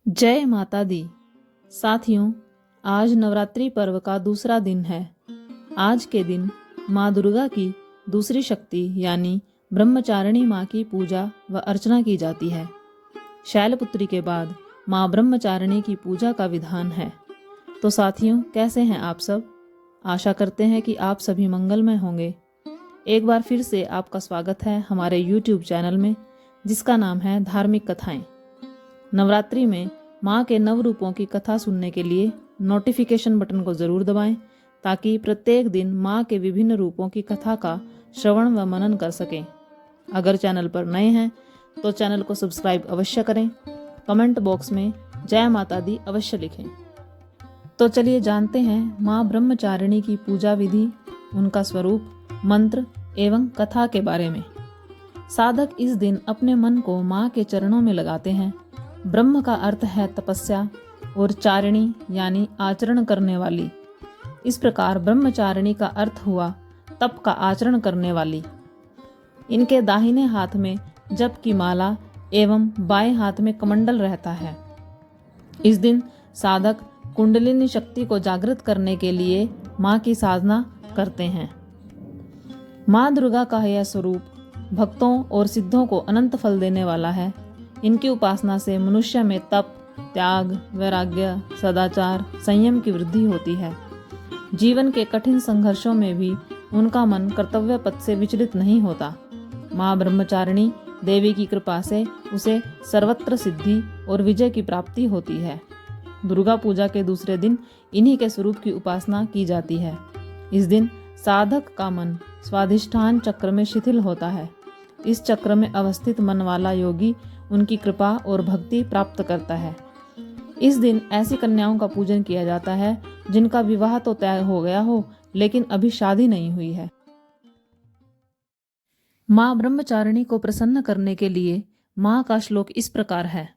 जय माता दी। साथियों, आज नवरात्रि पर्व का दूसरा दिन है। आज के दिन माँ दुर्गा की दूसरी शक्ति यानी ब्रह्मचारिणी माँ की पूजा व अर्चना की जाती है। शैलपुत्री के बाद माँ ब्रह्मचारिणी की पूजा का विधान है। तो साथियों, कैसे हैं आप सब? आशा करते हैं कि आप सभी मंगलमय होंगे। एक बार फिर से आपका स्वागत है हमारे YouTube चैनल में, जिसका नाम है धार्मिक कथाएं। नवरात्रि में माँ के नव रूपों की कथा सुनने के लिए नोटिफिकेशन बटन को जरूर दबाएं, ताकि प्रत्येक दिन माँ के विभिन्न रूपों की कथा का श्रवण व मनन कर सकें। अगर चैनल पर नए हैं तो चैनल को सब्सक्राइब अवश्य करें। कमेंट बॉक्स में जय माता दी अवश्य लिखें। तो चलिए जानते हैं माँ ब्रह्मचारिणी की पूजा विधि, उनका स्वरूप, मंत्र एवं कथा के बारे में। साधक इस दिन अपने मन को माँ के चरणों में लगाते हैं। ब्रह्म का अर्थ है तपस्या और चारिणी यानी आचरण करने वाली। इस प्रकार ब्रह्मचारिणी का अर्थ हुआ तप का आचरण करने वाली। इनके दाहिने हाथ में जप की माला एवं बाएं हाथ में कमंडल रहता है। इस दिन साधक कुंडलिनी शक्ति को जागृत करने के लिए माँ की साधना करते हैं। माँ दुर्गा का यह स्वरूप भक्तों और सिद्धों को अनंत फल देने वाला है। इनकी उपासना से मनुष्य में तप, त्याग, वैराग्य, सदाचार, संयम की वृद्धि होती है। जीवन के कठिन संघर्षों में भी उनका मन कर्तव्य पथ से विचलित नहीं होता। माँ ब्रह्मचारिणी देवी की कृपा से उसे सर्वत्र सिद्धि और विजय की प्राप्ति होती है। दुर्गा पूजा के दूसरे दिन इन्हीं के स्वरूप की उपासना की जाती है। इस दिन साधक का मन स्वाधिष्ठान चक्र में शिथिल होता है। इस चक्र में अवस्थित मन वाला योगी उनकी कृपा और भक्ति प्राप्त करता है। इस दिन ऐसी कन्याओं का पूजन किया जाता है जिनका विवाह तो तय हो गया हो, लेकिन अभी शादी नहीं हुई है। माँ ब्रह्मचारिणी को प्रसन्न करने के लिए माँ का श्लोक इस प्रकार है।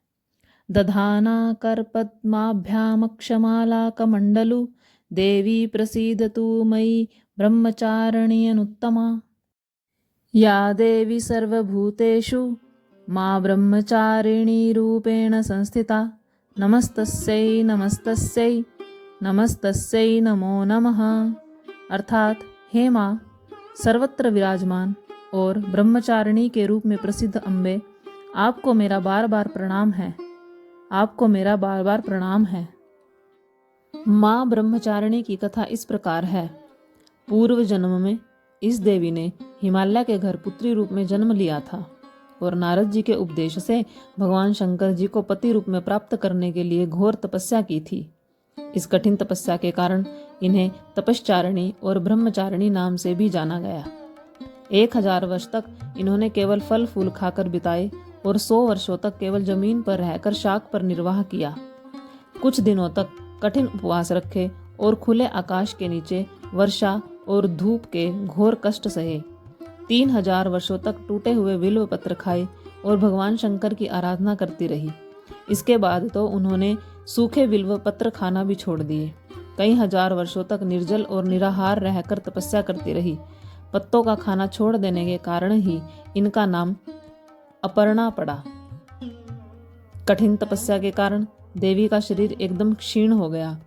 दधाना कर पद्माभ्यामक्षमाला कमंडलु देवी प्रसीदतु मयि ब्रह्मचारिणी अनुत्तमा। या देवी सर्वभूतेषु माँ ब्रह्मचारिणी रूपेण संस्थिता। नमस्तस्यै नमस्तस्यै नमस्तस्यै नमो नमः। अर्थात, हे माँ, सर्वत्र विराजमान और ब्रह्मचारिणी के रूप में प्रसिद्ध अम्बे, आपको मेरा बार बार प्रणाम है। आपको मेरा बार बार प्रणाम है। माँ ब्रह्मचारिणी की कथा इस प्रकार है। पूर्व जन्म में इस देवी ने हिमालय के घर पुत्री रूप में जन्म लिया था और नारद जी के उपदेश से भगवान शंकर जी को पति रूप में प्राप्त करने के लिए घोर तपस्या की थी। इस कठिन तपस्या के कारण इन्हें तपश्चारिणी और ब्रह्मचारिणी नाम से भी जाना गया। 1000 वर्ष तक इन्होंने केवल फल फूल खाकर बिताए और 100 वर्षों तक केवल जमीन पर रहकर शाक पर निर्वाह किया। कुछ दिनों तक कठिन उपवास रखे और खुले आकाश के नीचे वर्षा और धूप के घोर कष्ट सहे। 3000 वर्षों तक टूटे हुए बिल्व पत्र खाए और भगवान शंकर की आराधना करती रही। इसके बाद तो उन्होंने सूखे बिल्व पत्र खाना भी छोड़ दिए। कई हजार वर्षों तक निर्जल और निराहार रहकर तपस्या करती रही। पत्तों का खाना छोड़ देने के कारण ही इनका नाम अपर्णा पड़ा। कठिन तपस्या के कारण देवी का शरीर एकदम क्षीण हो गया।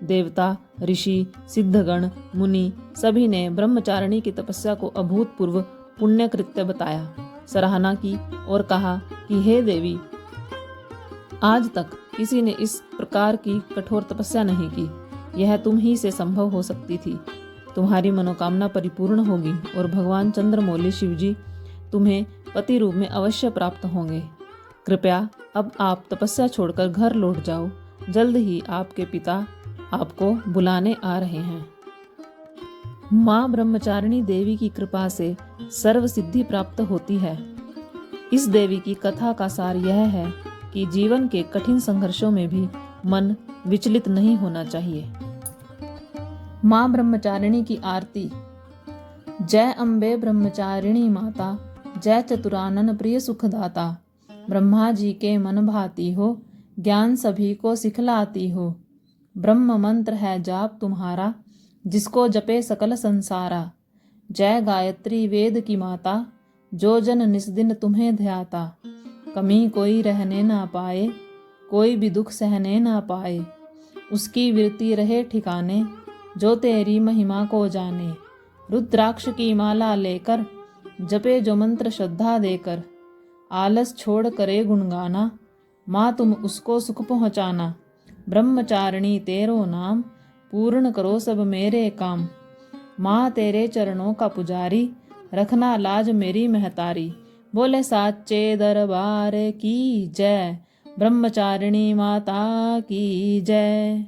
देवता, ऋषि, सिद्धगण, मुनि सभी ने ब्रह्मचारिणी की तपस्या को अभूतपूर्व पुण्य कृत्य बताया, सराहना की और कहा कि हे देवी, आज तक किसी ने इस प्रकार की कठोर तपस्या नहीं की। यह तुम ही से संभव हो सकती थी। तुम्हारी मनोकामना परिपूर्ण होगी और भगवान चंद्रमौली शिवजी तुम्हें पति रूप में अवश्य प्राप्त होंगे। कृपया अब आप तपस्या छोड़कर घर लौट जाओ। जल्द ही आपके पिता आपको बुलाने आ रहे हैं। माँ ब्रह्मचारिणी देवी की कृपा से सर्व सिद्धि प्राप्त होती है। इस देवी की कथा का सार यह है कि जीवन के कठिन संघर्षों में भी मन विचलित नहीं होना चाहिए। माँ ब्रह्मचारिणी की आरती। जय अम्बे ब्रह्मचारिणी माता, जय चतुरानन प्रिय सुखदाता। ब्रह्मा जी के मन भाती हो, ज्ञान सभी को सिखलाती हो। ब्रह्म मंत्र है जाप तुम्हारा, जिसको जपे सकल संसारा। जय गायत्री वेद की माता, जो जन निस्दिन तुम्हें ध्याता। कमी कोई रहने ना पाए, कोई भी दुख सहने ना पाए। उसकी वृत्ति रहे ठिकाने, जो तेरी महिमा को जाने। रुद्राक्ष की माला लेकर जपे जो मंत्र श्रद्धा देकर, आलस छोड़ करे गुणगाना, माँ तुम उसको सुख पहुँचाना। ब्रह्मचारिणी तेरो नाम, पूर्ण करो सब मेरे काम। माँ तेरे चरणों का पुजारी, रखना लाज मेरी महतारी। बोले साचे दरबार की जय, ब्रह्मचारिणी माता की जय।